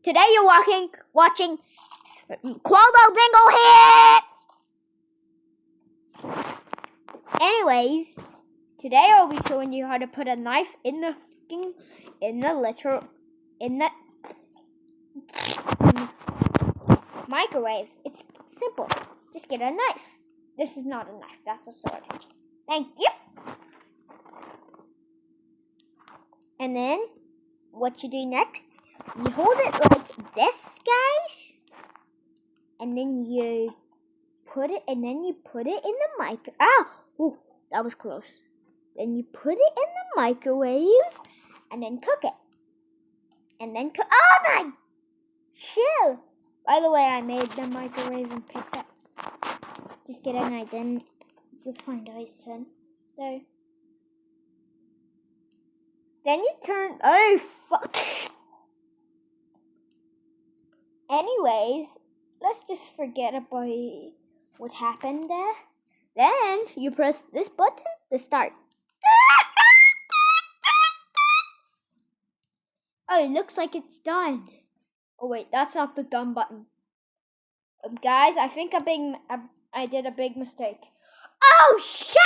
Today you're watching Qualdo Dingle Hit! Anyways, today I'll be showing you how to put a knife in the microwave. It's simple. Just get a knife. This is not a knife, that's a sword. Thank you. And then what you do next, you hold it like this, guys. And then you put it in the microwave. Oh, that was close. Then you put it in the microwave and then cook it. And then oh my chill. By the way, I made the microwave in Pixar. Just kidding, I didn't. You'll find out soon. There. Then you turn. Oh fuck. Anyways, let's just forget about what happened there. Then you press this button to start. Oh, it looks like it's done. Oh wait, that's not the done button. Guys, I think I did a big mistake. Oh shit!